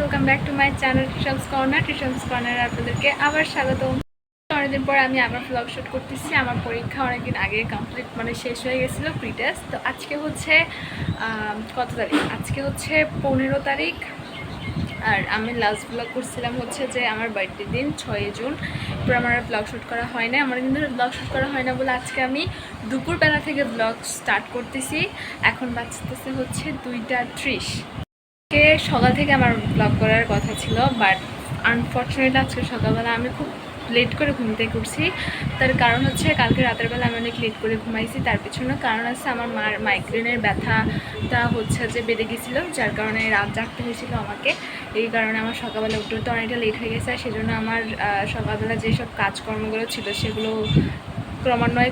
Welcome back to my channel tuitions corner আপনাদেরকে আবার স্বাগতম। অনেকদিন পর আমি আবার ব্লগ শুট করতেছি। আমার পরীক্ষা অনেকদিন আগে কমপ্লিট শেষ হয়ে গেছিলো প্রি টেস্ট। তো আজকে হচ্ছে কত তারিখ, আজকে হচ্ছে 15 তারিখ। আর আমি লাস্ট ব্লগ করছিলাম হচ্ছে যে আমার বার্থডে দিন 6 জুন। এরপর আমার ব্লগ শ্যুট করা হয় না, আমার কিন্তু ব্লগ শ্যুট করা হয় না বলে আজকে আমি দুপুরবেলা থেকে ব্লগ স্টার্ট করতেছি। এখন বাজতেছে হচ্ছে 2টা 30। সকাল থেকে আমার ব্লগ করার কথা ছিল, বাট আনফর্চুনেটলি আজকে সকালবেলা আমি খুব লেট করে ঘুম থেকে উঠছি। তার কারণ হচ্ছে কালকে রাতের বেলা আমি অনেক লেট করে ঘুমাইছি। তার পিছনে কারণ আছে আমার মার মাইগ্রেনের ব্যথাটা হচ্ছে যে বেড়ে গেছিলো, যার কারণে রাত জাগতে হয়েছিল আমাকে। এই কারণে আমার সকালবেলা উঠতে উঠতে অনেকটা লেট হয়ে গেছে। সেজন্য আমার সকালবেলা যেসব কাজকর্মগুলো ছিল সেগুলো ক্রমান্বয়ে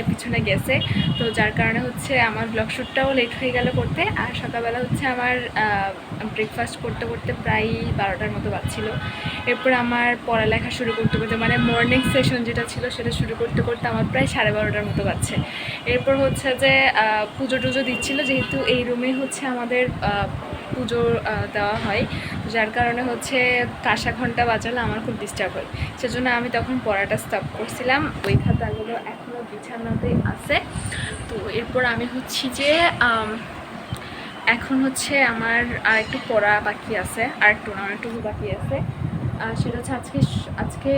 পিছনে গেছে। তো যার কারণে হচ্ছে আমার ব্লগ শ্যুটটাও লেট হয়ে গেল করতে। আর সকালবেলা হচ্ছে আমার ব্রেকফাস্ট করতে করতে প্রায় 12টার মতো বাজছিল। এরপর আমার পড়ালেখা শুরু করতে করতে মর্নিং সেশন যেটা ছিল সেটা শুরু করতে করতে আমার প্রায় 12:30টার মতো বাজছে। এরপর হচ্ছে যে পুজো টুজো দিচ্ছিলো, যেহেতু এই রুমে হচ্ছে আমাদের পুজো দেওয়া হয়, যার কারণে হচ্ছে কাঁসা ঘন্টা বাজালে আমার খুব ডিস্টার্ব হয়। সেজন্য আমি তখন পড়াটা স্টপ করছিলাম। ওই খাতাগুলো এখনও বিছানাতেই আছে। তো এরপর আমি হচ্ছি যে এখন হচ্ছে আমার আর একটু পড়া বাকি আছে, আর একটু না অনেকটুকু বাকি আছে। সেটা হচ্ছে আজকে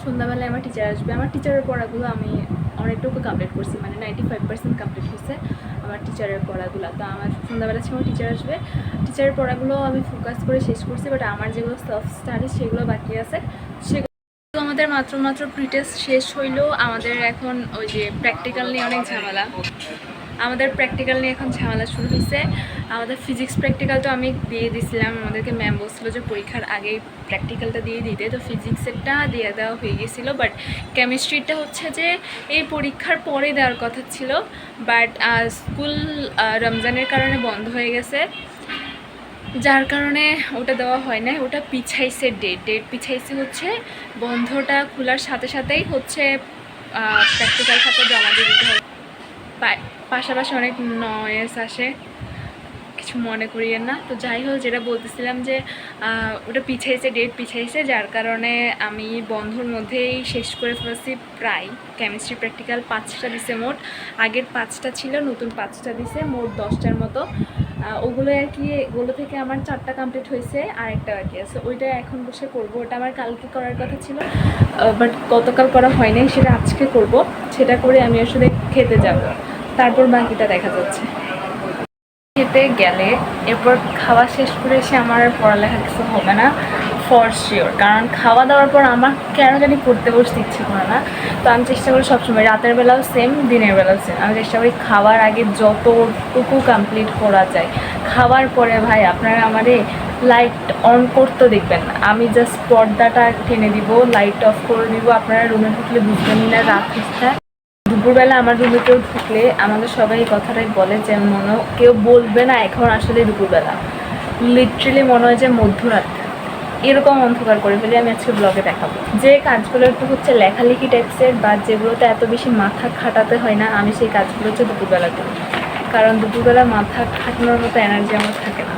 সন্ধ্যাবেলায় আমার টিচার আসবে। আমার টিচারের পড়াগুলো আমি অনেকটুকু কমপ্লিট করছি, 95% কমপ্লিট হয়েছে আমার টিচারের পড়াগুলো। তো আমার সন্ধ্যাবেলা সময় টিচার আসবে, টিচারের পড়াগুলো আমি ফোকাস করে শেষ করছি। বাট আমার যেগুলো সেলফ স্টাডি সেগুলো বাকি আছে। সেগুলো আমাদের মাত্র প্রি টেস্ট শেষ হইলেও আমাদের এখন ওই যে প্র্যাকটিক্যাল নিয়ে অনেক ঝামেলা। আমাদের প্র্যাকটিক্যাল নিয়ে এখন ঝামেলা শুরু হয়েছে। আমাদের ফিজিক্স প্র্যাকটিক্যালটা আমি দিয়ে দিয়েছিলাম, আমাদেরকে ম্যাম বলছিল যে পরীক্ষার আগেই প্র্যাকটিক্যালটা দিয়ে দিতে। তো ফিজিক্সেরটা দিয়ে দেওয়া হয়ে গেছিলো, বাট কেমিস্ট্রিটা হচ্ছে যে এই পরীক্ষার পরে দেওয়ার কথা ছিল। বাট স্কুল রমজানের কারণে বন্ধ হয়ে গেছে, যার কারণে ওটা দেওয়া হয় না। ওটা পিছাইছে, ডেট পিছাইছে হচ্ছে বন্ধটা খোলার সাথে সাথেই হচ্ছে প্র্যাকটিক্যাল খাতা জমা দিয়ে দিতে হবে। পাশাপাশি অনেক নয়েস আসে, কিছু মনে করিয়েন না। তো যাই হোক, যেটা বলতেছিলাম যে ওটা ডেট পিছাইছে, যার কারণে আমি বন্ধুর মধ্যেই শেষ করে ফেলেছি প্রায়। কেমিস্ট্রি প্র্যাকটিক্যাল 5টা দিছে মোট, আগের 5টা ছিল, নতুন 5টা দিছে, মোট 10টার মতো। ওগুলো আর কি, ওগুলো থেকে আমার 4টা কমপ্লিট হয়েছে, আর একটা বাকি আছে। ওইটা এখন বসে করবো। ওটা আমার কালকে করার কথা ছিল, বাট গতকাল করা হয় নাই, সেটা আজকে করব। সেটা করে আমি আসলে খেতে যাব, তারপর বাকিটা দেখা যাচ্ছে। খেতে গেলে এরপর খাওয়া শেষ করে এসে আমার আর পড়ালেখা কিছু হবে না ফর শিওর, কারণ খাওয়া দাওয়ার পর আমার কেন জানি পড়তে বসতে ইচ্ছে করে না। তো আমি চেষ্টা করি সবসময়, রাতের বেলাও সেম, দিনের বেলাও সেম, আমি চেষ্টা করি খাওয়ার আগে যতটুকু কমপ্লিট করা যায়। খাওয়ার পরে ভাই আপনারা আমারে লাইট অন করতে দেখবেন না, আমি জাস্ট পর্দাটা টেনে দিব, লাইট অফ করে দিব। আপনারা রুমে ঢুকলে বুঝবেন না রাত হচ্ছে। দুপুরবেলা আমার রুমে কেউ ঢুকলে আমাদের সবাই এই কথাটাই বলে যে কেউ বলবে না এখন আসলে দুপুরবেলা, লিটারেলি মনে হয় যে মধ্যরাত, এরকম অন্ধকার করে ফেলে। আমি আজকে ব্লগে দেখাবো যে কাজগুলো একটু হচ্ছে লেখালেখি টাইপসের, বা যেগুলোতে এত বেশি মাথা খাটাতে হয় না, আমি সেই কাজগুলো হচ্ছে দুপুরবেলা করি, কারণ দুপুরবেলা মাথা খাটানোর মতো এনার্জি আমার থাকে না।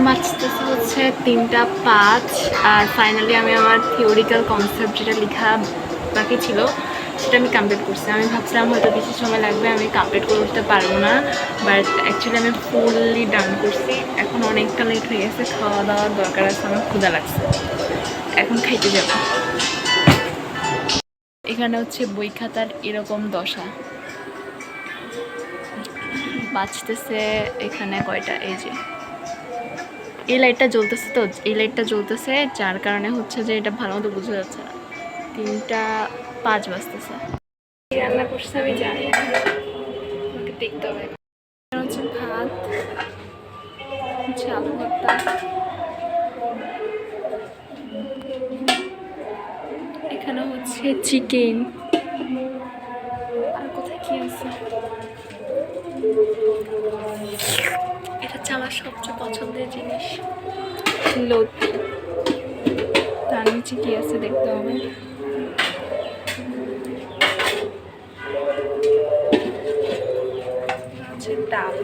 বাঁচতেছে হচ্ছে 3টা 5, আর ফাইনালি আমি আমার থিওরিক্যাল কনসেপ্ট যেটা লেখা বাকি ছিল সেটা আমি কমপ্লিট করছি। আমি ভাবছিলাম হয়তো বেশি সময় লাগবে, আমি কমপ্লিট করে উঠতে পারবো না, বাট অ্যাকচুয়ালি আমি ফুললি ডান করছি। এখন অনেকটা লেট হয়ে গেছে, খাওয়া দাওয়ার দরকার আছে, আমার ক্ষুধা লাগছে, এখন খাইতে যাবো। এখানে হচ্ছে বই খাতার এরকম দশা বাঁচতেছে। এখানে কয়টা, এই যে এই লাইটটা জ্বলতেছে, তো এই লাইটটা জ্বলতেছে যার কারণে হচ্ছে যে এটা ভালো মতো বোঝা যাচ্ছে না। 3টা 5 বাজতেছে। রান্না করছে আমি জানি না, আমাকে দেখতে হবে। হচ্ছে ভাত, হচ্ছে আলু ভর্তা, এখানে হচ্ছে চিকেন, আর কোথায় কি আছে, এটা হচ্ছে আমার সবচেয়ে পছন্দের জিনিস লতি। তার নিচে কি আছে দেখতে হবে। আছে ডাল।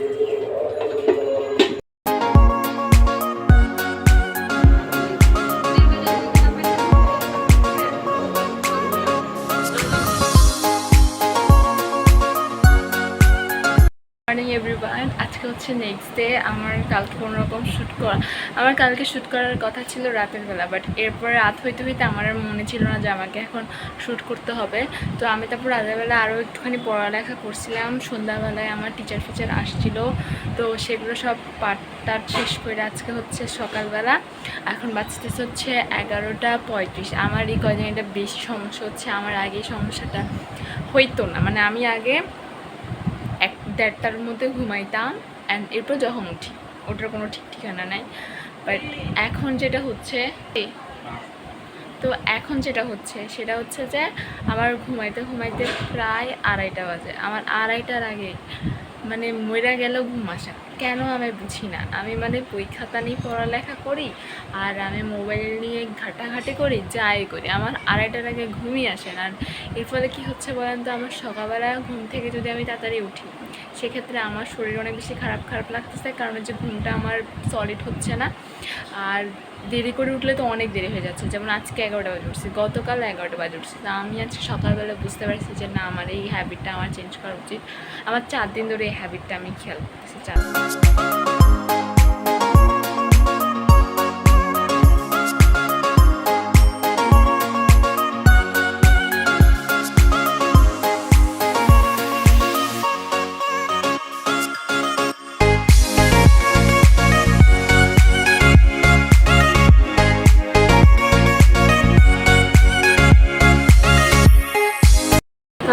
মর্নিং এভরিওয়ান, আজকে হচ্ছে নেক্সট ডে। আমার কালকে কোনোরকম কালকে শ্যুট করার কথা ছিল রাতের বেলা, বাট এরপরে রাত হইতে হইতে আমার আর মনে ছিল না যে আমাকে এখন শ্যুট করতে হবে। তো আমি তারপর রাতের বেলা আরও একটুখানি পড়ালেখা করছিলাম। সন্ধ্যাবেলায় আমার টিচার আসছিল, তো সেগুলো সব পাঠ শেষ করে আজকে হচ্ছে সকালবেলা। এখন বাঁচতেছে হচ্ছে 11টা 35। আমার এই কয়দিন এটা বেশি সমস্যা হচ্ছে, আমার আগে সমস্যাটা হইতো না। মানে আমি আগে 1-1:30টার মধ্যে ঘুমাইতাম, অ্যান্ড এরপর যখন উঠি ওটার কোনো ঠিক ঠিকানা নাই। বাট এখন যেটা হচ্ছে সেটা হচ্ছে যে আমার ঘুমাইতে ঘুমাইতে প্রায় 2:30টা বাজে। আমার 2:30টার আগে মানে মরে গেলেও ঘুম আসে না, কেন আমি বুঝি না। আমি মানে বই খাতা নিয়ে পড়ালেখা করি আর আমি মোবাইল নিয়ে ঘাটাঘাটি করি, যাই করি, আমার 2:30টার আগে ঘুমই আসে না। আর এর ফলে কী হচ্ছে বলেন তো, আমার সকালবেলা ঘুম থেকে যদি আমি তাড়াতাড়ি উঠি সেক্ষেত্রে আমার শরীর অনেক বেশি খারাপ লাগতেছে, কারণ যে ঘুমটা আমার সলিড হচ্ছে না। আর দেরি করে উঠলে তো অনেক দেরি হয়ে যাচ্ছে, যেমন আজকে 11টা বাজে উঠছি, গতকাল 11টা বাজে উঠছি। তো আমি আজকে সকালবেলা বুঝতে পারছি যে না, আমার এই হ্যাবিটটা আমার চেঞ্জ করা উচিত। আমার 4 দিন ধরে এই হ্যাবিটটা আমি খেয়াল করতেছি।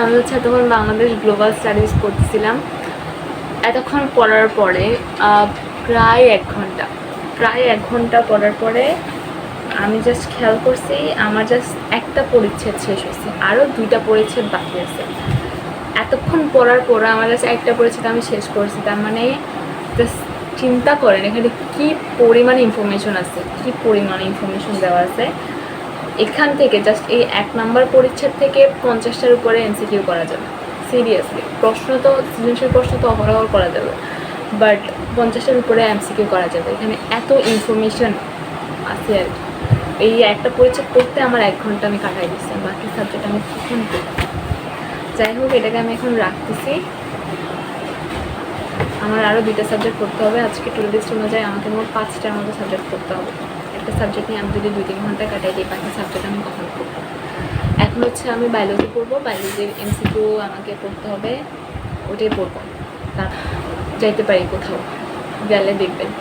আমি হচ্ছে তখন বাংলাদেশ গ্লোবাল স্টাডিজ পড়তেছিলাম। এতক্ষণ পড়ার পরে প্রায় 1 ঘন্টা পড়ার পরে আমি জাস্ট খেয়াল করছি আমার জাস্ট একটা পরিচ্ছেদ শেষ হয়েছে, আরও 2টা পরিচ্ছেদ বাকি আছে। এতক্ষণ পড়ার পরে আমার জাস্ট একটা পরিচ্ছেদ আমি শেষ করছি। তার মানে জাস্ট চিন্তা করেন এখানে কী পরিমাণে ইনফরমেশন আছে, কী পরিমাণে ইনফরমেশন দেওয়া আছে। এখান থেকে জাস্ট এই 1 নাম্বার পরিচ্ছেদ থেকে 50টার উপরে এমসিকিউ করা যাবে। সিরিয়াসলি সৃজনশীল প্রশ্ন তো অহরহ করা যাবে, বাট 50টার উপরে এমসিকিউ করা যাবে। এখানে এত ইনফরমেশন আছে আর কি। এই একটা পরিচ্ছেদ পড়তে আমার 1 ঘন্টা আমি কাটাই দিচ্ছি, বাকি সাবজেক্ট আমি কখন পড়ি। যাই হোক, এটাকে আমি এখন রাখতেছি। আমার আরও 2টা সাবজেক্ট পড়তে হবে। আজকে টু লিস্ট অনুযায়ী আমাকে মোট 5টার মতো সাবজেক্ট পড়তে হবে। একটা সাবজেক্ট নিয়ে আমি যদি 2-3 ঘন্টা কাটাই দিই, বাকি সাবজেক্ট আমি কখন পড়বো। এখন হচ্ছে আমি বায়োলজি পড়বো, বায়োলজির এমসিকিউ আমাকে পড়তে হবে, ওটাই পড়বো। তা যাইতে পারি কোথাও, গেলে দেখবেন।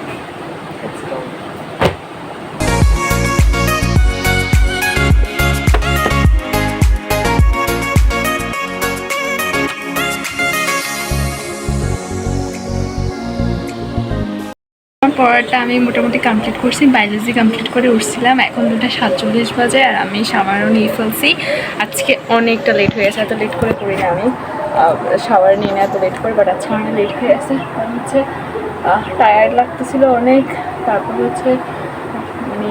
পড়াটা আমি মোটামুটি কমপ্লিট করছি, বায়োলজি কমপ্লিট করে উঠছিলাম। এখন 2:47 বাজে আর আমি শাওয়ারও নিয়ে ফেলছি। আজকে অনেকটা লেট হয়ে গেছে, এত লেট করে করি না আমি শাওয়ার নিয়ে এত লেট করে, বাট আজকে অনেক লেট হয়ে গেছে। কারণ হচ্ছে টায়ার্ড লাগতেছিল অনেক। তারপর হচ্ছে মানে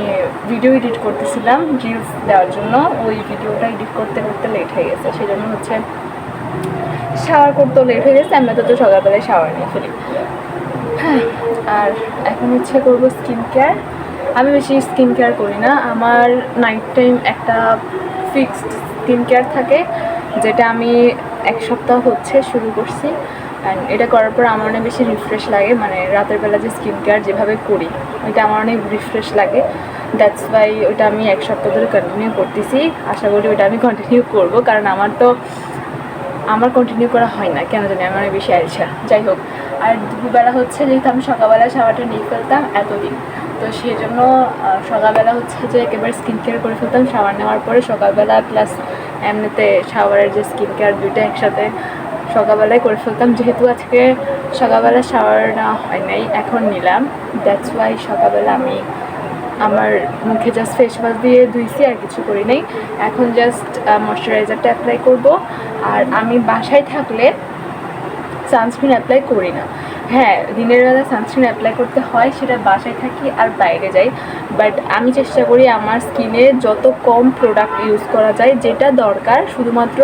ভিডিও এডিট করতেছিলাম রিলস দেওয়ার জন্য, ওই ভিডিওটা এডিট করতে করতে লেট হয়ে গেছে। সেই জন্য হচ্ছে শাওয়ার করতেও লেট হয়ে গেছে। আমরা তো সকালবেলায় শাওয়ার নিয়ে ফেলি। হ্যাঁ, আর এখন হচ্ছে করবো স্কিন কেয়ার। আমি বেশি স্কিন কেয়ার করি না, আমার নাইট টাইম একটা ফিক্সড স্কিন কেয়ার থাকে, যেটা আমি 1 সপ্তাহ হচ্ছে শুরু করছি। অ্যান্ড এটা করার পর আমার অনেক বেশি রিফ্রেশ লাগে, মানে রাতের বেলা যে স্কিন কেয়ার যেভাবে করি ওইটা আমার অনেক রিফ্রেশ লাগে। দ্যাটস ওয়াই ওইটা আমি 1 সপ্তাহ ধরে কন্টিনিউ করতেছি। আশা করি ওইটা আমি কন্টিনিউ করব, কারণ আমার কন্টিনিউ করা হয় না কেন জানি, আমার অনেক বেশি ইচ্ছা। যাই হোক, আর দুপুরবেলা হচ্ছে যেহেতু আমি সকালবেলা শাওয়ারটা নিয়ে ফেলতাম এতদিন, তো সেই জন্য সকালবেলা হচ্ছে যে একেবারে স্কিন কেয়ার করে ফেলতাম শাওয়ার নেওয়ার পরে। সকালবেলা প্লাস এমনিতে শাওয়ারের যে স্কিন কেয়ার দুইটা একসাথে সকালবেলায় করে ফেলতাম। যেহেতু আজকে সকালবেলা শাওয়ার নেওয়া হয় নাই, এখন নিলাম। দ্যাটস ওয়াই সকালবেলা আমি আমার মুখে জাস্ট ফেস ওয়াশ দিয়ে ধুইছি, আর কিছু করি নাই। এখন জাস্ট ময়শ্চারাইজারটা অ্যাপ্লাই করব। আর আমি বাসায় থাকলে সানস্ক্রিন অ্যাপ্লাই করি না। হ্যাঁ, দিনের বেলা সানস্ক্রিন অ্যাপ্লাই করতে হয়, সেটা বাসায় থাকি আর বাইরে যাই। বাট আমি চেষ্টা করি আমার স্কিনে যত কম প্রোডাক্ট ইউজ করা যায়, যেটা দরকার শুধুমাত্র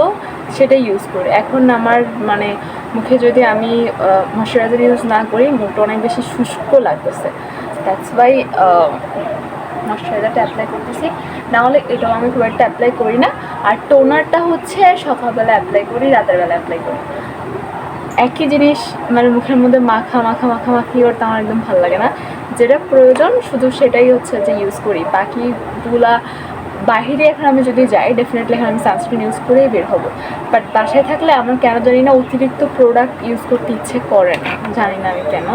সেটা ইউজ করি। এখন আমার মানে মুখে যদি আমি ময়শ্চারাইজার ইউজ না করি, মুখটা অনেক বেশি শুষ্ক লাগতেছে। দ্যাটস ওয়াই ময়শ্চারাইজারটা অ্যাপ্লাই করতেছি, নাহলে এটাও আমি খুব একটা অ্যাপ্লাই করি না। আর টোনারটা হচ্ছে সকালবেলা অ্যাপ্লাই করি, রাতের বেলা অ্যাপ্লাই করি। একই জিনিস মানে মুখের মধ্যে মাখামাখি করতে আমার একদম ভালো লাগে না। যেটা প্রয়োজন শুধু সেটাই হচ্ছে যে ইউজ করি। বাকিগুলা বাহিরে এখন আমি যদি যাই, ডেফিনেটলি এখন আমি সানস্ক্রিন ইউজ করেই বের হবো। বাট বাসায় থাকলে আমার কেন জানি না অতিরিক্ত প্রোডাক্ট ইউজ করতে ইচ্ছে করে না, জানি না আমি কেন।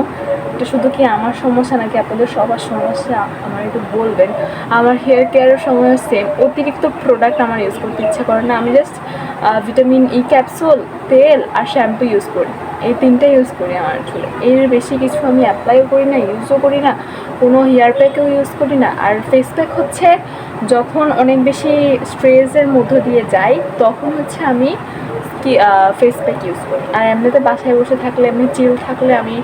এটা শুধু কি আমার সমস্যা নাকি আপনাদের সবার সমস্যা, আমার একটু বলবেন। আমার হেয়ার কেয়ারের সময় সেম, অতিরিক্ত প্রোডাক্ট আমার ইউজ করতে ইচ্ছে করে না। আমি জাস্ট ভিটামিন ই ক্যাপসুল, তেল আর শ্যাম্পু ইউজ করি, এই 3টা ইউজ করি আমার চুলে। এর বেশি কিছু আমি অ্যাপ্লাইও করি না, ইউজও করি না, কোনো হেয়ার প্যাকেও ইউজ করি না। আর ফেস প্যাক হচ্ছে যখন অনেক বেশি স্ট্রেসের মধ্য দিয়ে যাই, তখন হচ্ছে আমি ফেস প্যাক ইউজ করি। আর এমনিতে বাসায় বসে থাকলে, এমনি চিল থাকলে আমি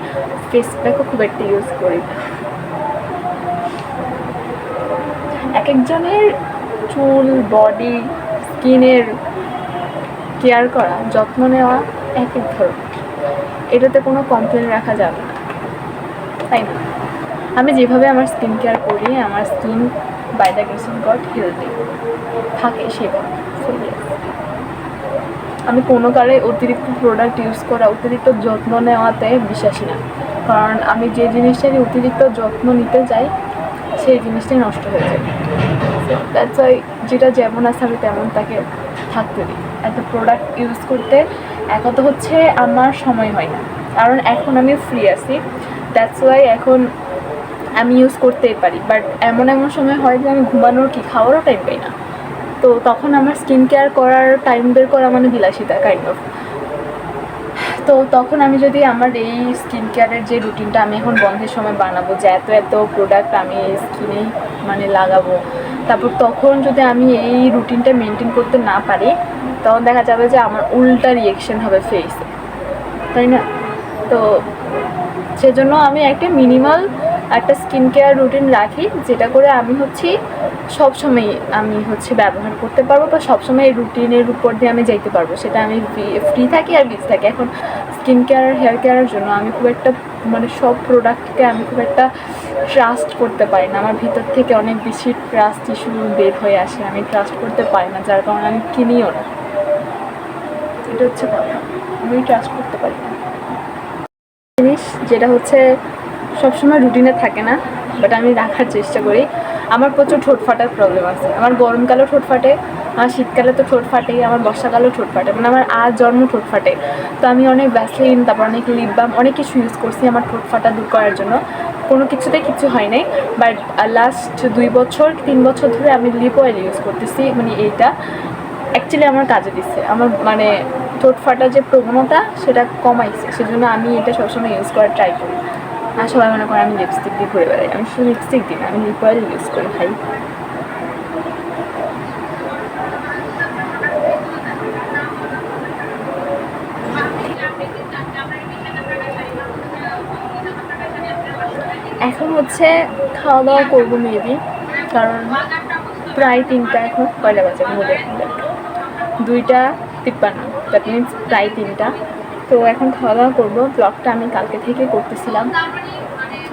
ফেস প্যাকও খুব একটা ইউজ করি। এক একজনের চুল, বডি, স্কিনের কেয়ার করা, যত্ন নেওয়া এক এক ধরনের, এটাতে কোনো কমপ্লেন রাখা যাবে না, তাই না? আমি যেভাবে আমার স্কিন কেয়ার করি, আমার skin by the grace of God healthy থাকে সেভাবে। আমি কোনো কালে অতিরিক্ত প্রোডাক্ট ইউজ করা, অতিরিক্ত যত্ন নেওয়াতে বিশ্বাসী না। কারণ আমি যে জিনিসটার অতিরিক্ত যত্ন নিতে যাই, সেই জিনিসটাই নষ্ট হয়ে যায়। দ্যাটস ওয়াই যেটা যেমন আছে আমি তেমন তাকে থাকতে দিই। এত প্রোডাক্ট ইউজ করতে এখন তো হচ্ছে আমার সময় হয় না, কারণ এখন আমি ফ্রি আছি। দ্যাটস ওয়াই এখন আমি ইউজ করতেই পারি। বাট এমন সময় হয় যে আমি ঘুমানোর কি খাওয়ারও টাইম পাই না, তো তখন আমার স্কিন কেয়ার করার টাইম বের করা মানে বিলাসিতা কাইন্ড অফ। তো তখন আমি যদি আমার এই স্কিন কেয়ারের যে রুটিনটা আমি এখন বন্ধের সময় বানাবো, যে এত প্রোডাক্ট আমি এই স্কিনেই মানে লাগাবো, তারপর তখন যদি আমি এই রুটিনটা মেনটেন করতে না পারি, তখন দেখা যাবে যে আমার উল্টা রিয়েকশন হবে ফেসে, তাই না? তো সেজন্য আমি একটা মিনিমাল একটা স্কিন কেয়ার রুটিন রাখি, যেটা করে আমি সবসময় আমি ব্যবহার করতে পারবো, বা সবসময় এই রুটিনের উপর দিয়ে আমি যাইতে পারবো, সেটা আমি ফ্রি থাকি আর বিজি থাকি। এখন স্কিন কেয়ার আর হেয়ার কেয়ারের জন্য আমি খুব একটা মানে সব প্রোডাক্টকে আমি খুব একটা ট্রাস্ট করতে পারি না। আমার ভিতর থেকে অনেক বেশি ট্রাস্ট ইস্যু বের হয়ে আসে, আমি ট্রাস্ট করতে পারি না, যার কারণে আমি কিনিও না। এটা হচ্ছে কথা, আমি ট্রাস্ট করতে পারি না। জিনিস যেটা সবসময় রুটিনে থাকে না, বাট আমি রাখার চেষ্টা করি। আমার প্রচুর ঠোঁট ফাটার প্রবলেম আছে। আমার গরমকালেও ঠোঁট ফাটে, আমার শীতকালে তো ঠোঁট ফাটেই, আমার বর্ষাকালেও ঠোঁট ফাটে, মানে আমার জন্ম ঠোঁট ফাটে। তো আমি অনেক ভ্যাসলিন, তারপর অনেক লিপ বাম, অনেক কিছু ইউজ করছি আমার ঠোঁট ফাটা দূর করার জন্য, কোনো কিছুতেই কিছু হয় নাই। বাট লাস্ট 2-3 বছর ধরে আমি লিপ অয়েল ইউজ করতেছি, মানে এইটা অ্যাকচুয়ালি আমার কাজে দিচ্ছে। আমার মানে ঠোঁট ফাটার যে প্রবণতা সেটা কমাইছে, সেজন্য আমি এটা সবসময় ইউজ করার ট্রাই করি। আর সবাই মনে করে আমি লিপস্টিক দিয়ে ঘুরে বেড়াই, আমি শুধু লিপস্টিক দিই না, আমি লিপ অয়েল ইউজ করি ভাই। এখন খাওয়া দাওয়া করবো মেবি, কারণ প্রায় 3টা, এখন কয়টা বাজে বলে 2:53, দ্যাট মিনস প্রায় 3টা। তো এখন খাওয়া দাওয়া করবো। ব্লগটা আমি কালকে থেকে করতেছিলাম,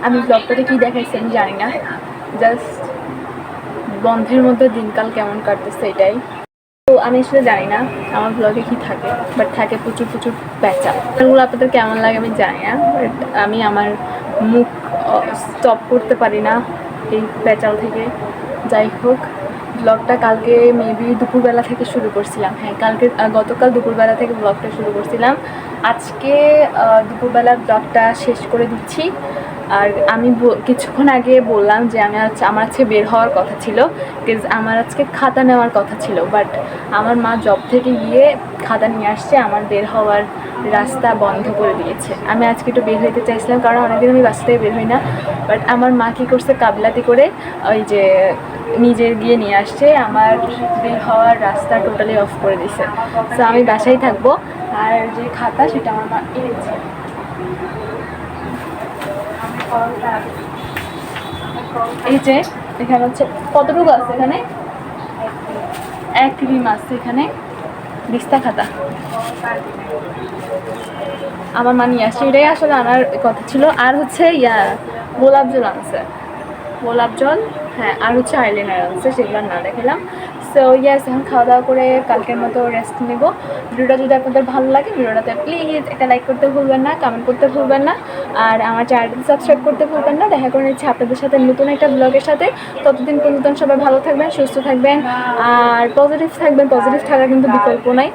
আমি ব্লগটাতে কী দেখাইছি আমি জানি না, জাস্ট বন্ধের মধ্যে দিনকাল কেমন কাটতেছে এটাই। তো আমি আসলে জানি না আমার ব্লগে কি থাকে, বাট থাকে প্রচুর প্রচুর প্যাঁচাল। এগুলো আপনাদের কেমন লাগে আমি জানি না, বাট আমি আমার মুখ স্টপ করতে পারি না এই প্যাঁচাল থেকে। যাই হোক, ব্লগটা কালকে মেবি দুপুরবেলা থেকে শুরু করছিলাম। হ্যাঁ, গতকাল দুপুরবেলা থেকে ব্লগটা শুরু করছিলাম। আজকে দুপুরবেলা ব্লগটা শেষ করে দিচ্ছি। আর আমি কিছুক্ষণ আগে বললাম যে আমার আজকে বের হওয়ার কথা ছিল, আমার আজকে খাতা নেওয়ার কথা ছিল, বাট আমার মা জব থেকে গিয়ে খাতা নিয়ে আসছে, আমার বের হওয়ার রাস্তা বন্ধ করে দিয়েছে। আমি আজকে একটু বের হইতে চাইছিলাম, কারণ অনেকদিন আমি বাসা থেকে বের হই না, বাট আমার মা কী করছে, কাবলাতি করে ওই যে নিজে গিয়ে নিয়ে আসছে, আমার বের হওয়ার রাস্তা টোটালি অফ করে দিছে। সো আমি বাসায় থাকবো। আর যে খাতা সেটা আমার মা এনেছে। এই যে এখানে হচ্ছে কতটুকু আছে, এখানে 1 রিম আছে, এখানে দিস্তা খাতা আমার মা নিয়ে আসছে, এটাই আসলে আনার কথা ছিল। আর হচ্ছে গোলাপ জল আনছে, গোলাপ জল, হ্যাঁ, আর হচ্ছে আইলাইনার আনছে, সেগুলো না দেখালাম। সো ইয়াস, এখন খাওয়া দাওয়া করে কালকের মতো রেস্ট নেব। ভিডিওটা যদি আপনাদের ভালো লাগে, ভিডিওটাতে প্লিজ একটা লাইক করতে ভুলবেন না, কমেন্ট করতে ভুলবেন না, আর আমার চ্যানেলটি সাবস্ক্রাইব করতে ভুলবেন না। দেখা করে নিচ্ছি আপনাদের সাথে নতুন একটা ব্লগের সাথে। ততদিন পর্যন্ত সবাই ভালো থাকবেন, সুস্থ থাকবেন, আর পজিটিভ থাকবেন। পজিটিভ থাকা কিন্তু বিকল্প নাই।